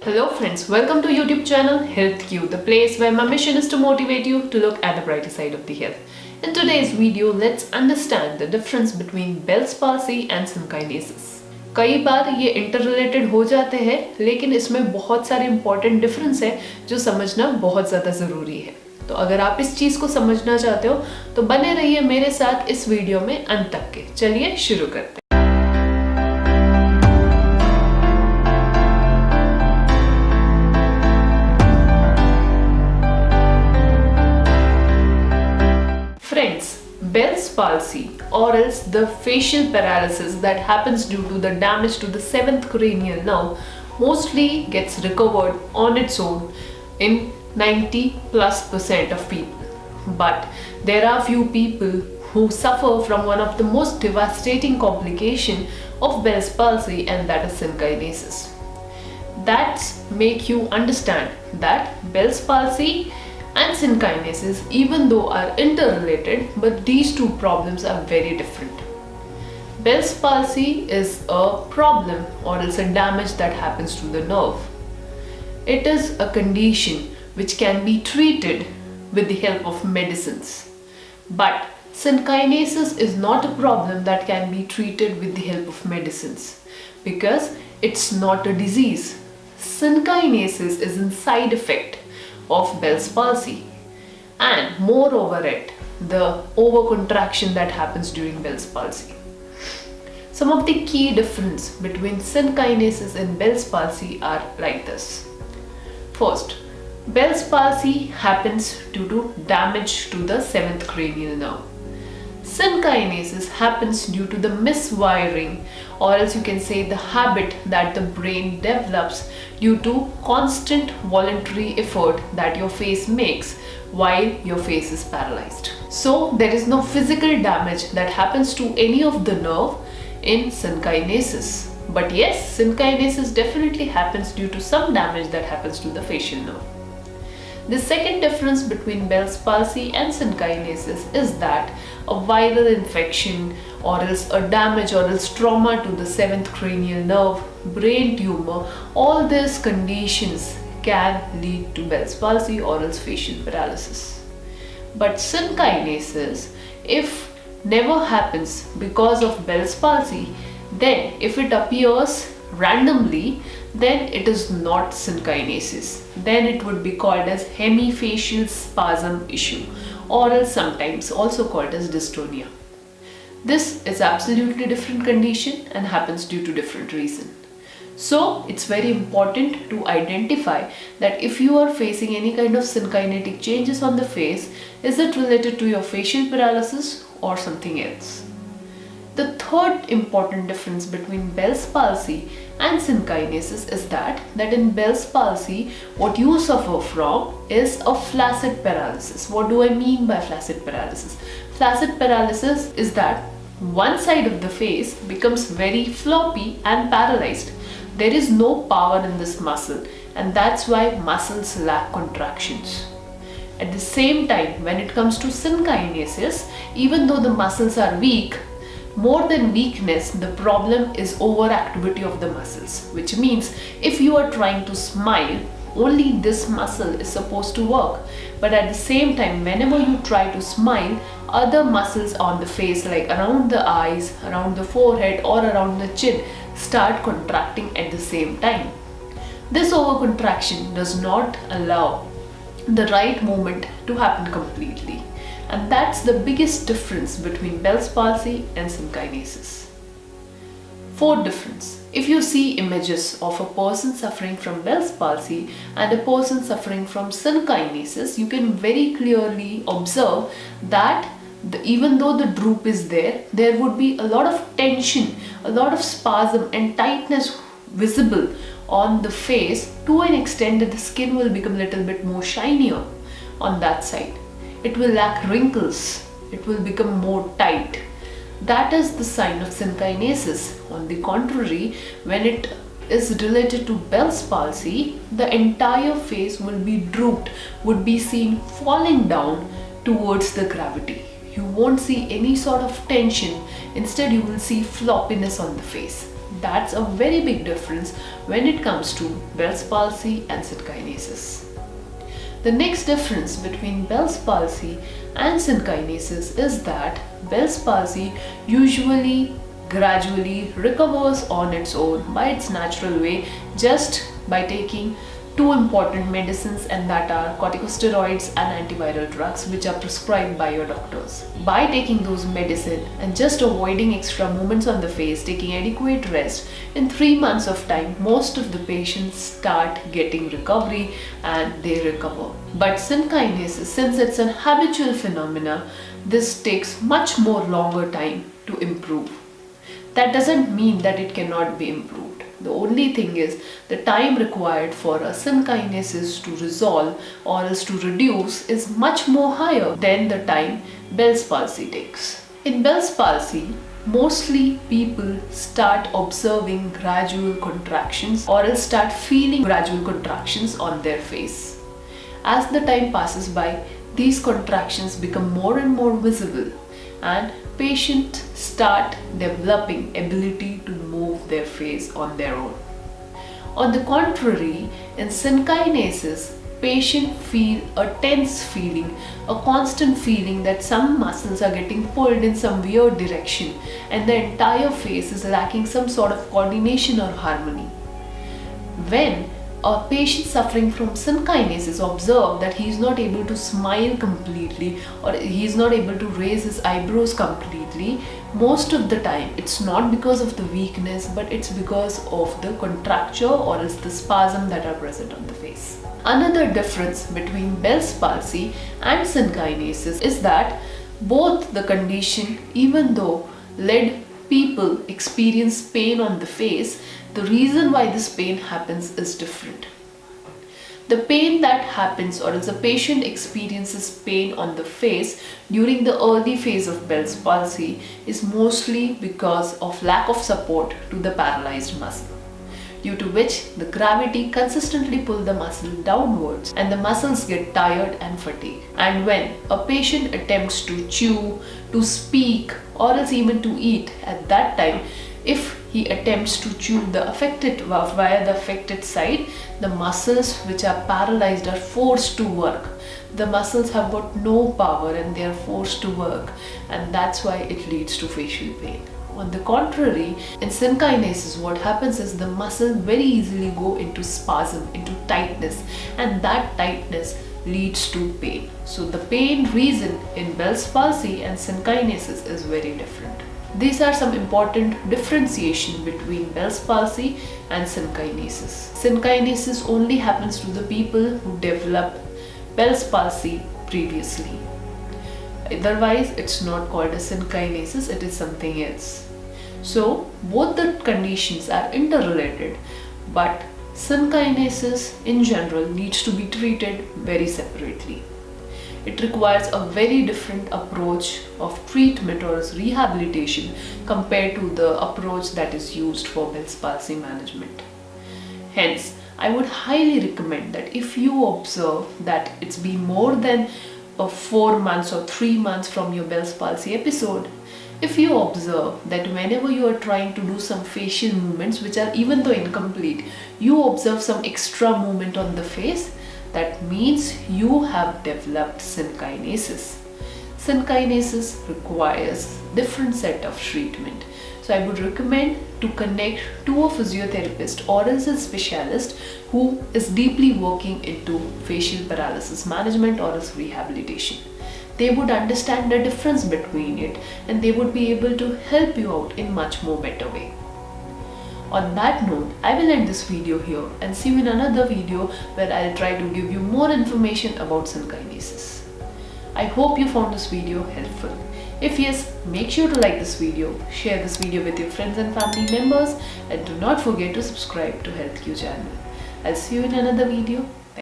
Hello friends, welcome to YouTube channel HealthQ, the place where my mission is to motivate you to look at the brighter side of the health. In today's video, let's understand the difference between Bell's palsy and synkinesis. कई बार ये interrelated हो जाते हैं, लेकिन इसमें बहुत सारे important difference है जो समझना बहुत ज़्यादा ज़रूरी है। तो अगर आप इस चीज़ को समझना चाहते हो तो बने रहिए मेरे साथ इस वीडियो में अंत तक के। चलिए शुरू करते हैं। Friends, Bell's palsy or else the facial paralysis that happens due to the damage to the 7th cranial nerve mostly gets recovered on its own in 90+% of people. But there are few people who suffer from one of the most devastating complication of Bell's palsy, and that is synkinesis. That's make you understand that Bell's palsy and synkinesis, even though are interrelated, but these two problems are very different. Bell's palsy is a problem or else a damage that happens to the nerve. It is a condition which can be treated with the help of medicines. But synkinesis is not a problem that can be treated with the help of medicines because it's not a disease. Synkinesis is a side effect of Bell's palsy, and moreover the overcontraction that happens during Bell's palsy. Some of the key difference between synkinesis and Bell's palsy are like this. First, Bell's palsy happens due to damage to the 7th cranial nerve. Synkinesis happens due to the miswiring, or else you can say the habit that the brain develops due to constant voluntary effort that your face makes while your face is paralyzed. So there is no physical damage that happens to any of the nerve in synkinesis. But yes, synkinesis definitely happens due to some damage that happens to the facial nerve. The second difference between Bell's palsy and synkinesis is that a viral infection or else a damage or else trauma to the 7th cranial nerve, brain tumor, all these conditions can lead to Bell's palsy or else facial paralysis. But synkinesis, if never happens because of Bell's palsy, then if it appears randomly, then it is not synkinesis. Then it would be called as hemifacial spasm issue, or else sometimes also called as dystonia. This is absolutely different condition and happens due to different reason. So it's very important to identify that if you are facing any kind of synkinetic changes on the face, is it related to your facial paralysis or something else? The third important difference between Bell's palsy and synkinesis is that in Bell's palsy, what you suffer from is a flaccid paralysis. What do I mean by flaccid paralysis? Flaccid paralysis is that one side of the face becomes very floppy and paralyzed. There is no power in this muscle, and that's why muscles lack contractions. At the same time, when it comes to synkinesis, even though the muscles are weak, more than weakness, the problem is overactivity of the muscles, which means if you are trying to smile, only this muscle is supposed to work. But at the same time, whenever you try to smile, other muscles on the face like around the eyes, around the forehead or around the chin start contracting at the same time. This overcontraction does not allow the right movement to happen completely. And that's the biggest difference between Bell's palsy and synkinesis. Fourth difference. If you see images of a person suffering from Bell's palsy and a person suffering from synkinesis, you can very clearly observe that even though the droop is there would be a lot of tension, a lot of spasm and tightness visible on the face to an extent that the skin will become a little bit more shinier on that side. It will lack wrinkles, it will become more tight. That is the sign of synkinesis. On the contrary, when it is related to Bell's palsy, the entire face will be drooped, would be seen falling down towards the gravity. You won't see any sort of tension, instead you will see floppiness on the face. That's a very big difference when it comes to Bell's palsy and synkinesis. The next difference between Bell's palsy and synkinesis is that Bell's palsy usually gradually recovers on its own by its natural way just by taking two important medicines, and that are corticosteroids and antiviral drugs, which are prescribed by your doctors. By taking those medicine and just avoiding extra movements on the face, taking adequate rest, in 3 months of time most of the patients start getting recovery and they recover. But synkinesis, since it's an habitual phenomena, this takes much more longer time to improve. That doesn't mean that it cannot be improved. The only thing is the time required for a synkinesis to resolve or else to reduce is much more higher than the time Bell's palsy takes. In Bell's palsy, mostly people start observing gradual contractions or else start feeling gradual contractions on their face. As the time passes by, these contractions become more and more visible and patients start developing ability to move their face on their own. On the contrary, in synkinesis, patients feel a tense feeling, a constant feeling that some muscles are getting pulled in some weird direction and the entire face is lacking some sort of coordination or harmony. When a patient suffering from synkinesis observe that he is not able to smile completely or he is not able to raise his eyebrows completely, most of the time it's not because of the weakness, but it's because of the contracture or else the spasm that are present on the face. Another difference between Bell's palsy and synkinesis is that both the condition, even though led people experience pain on the face, the reason why this pain happens is different. The pain that happens or else a patient experiences pain on the face during the early phase of Bell's palsy is mostly because of lack of support to the paralyzed muscle, due to which the gravity consistently pulls the muscle downwards and the muscles get tired and fatigued. And when a patient attempts to chew, to speak or else even to eat, at that time, if he attempts to chew via the affected side, the muscles which are paralyzed are forced to work. The muscles have got no power and they are forced to work, and that's why it leads to facial pain. On the contrary, in synkinesis, what happens is the muscle very easily go into spasm, into tightness, and that tightness leads to pain. So the pain reason in Bell's palsy and synkinesis is very different. These are some important differentiation between Bell's palsy and synkinesis. Synkinesis only happens to the people who develop Bell's palsy previously. Otherwise, it's not called a synkinesis, it is something else. So, both the conditions are interrelated, but synkinesis in general needs to be treated very separately. It requires a very different approach of treatment or rehabilitation compared to the approach that is used for Bell's palsy management. Hence, I would highly recommend that if you observe that it's been more than 4 months or 3 months from your Bell's palsy episode, if you observe that whenever you are trying to do some facial movements which are even though incomplete, you observe some extra movement on the face, that means you have developed synkinesis. Synkinesis requires different set of treatment. So I would recommend to connect to a physiotherapist or else a specialist who is deeply working into facial paralysis management or else rehabilitation. They would understand the difference between it and they would be able to help you out in much more better way. On that note, I will end this video here and see you in another video where I'll try to give you more information about synkinesis. I hope you found this video helpful. If yes, make sure to like this video, share this video with your friends and family members, and do not forget to subscribe to HealthQ channel. I'll see you in another video.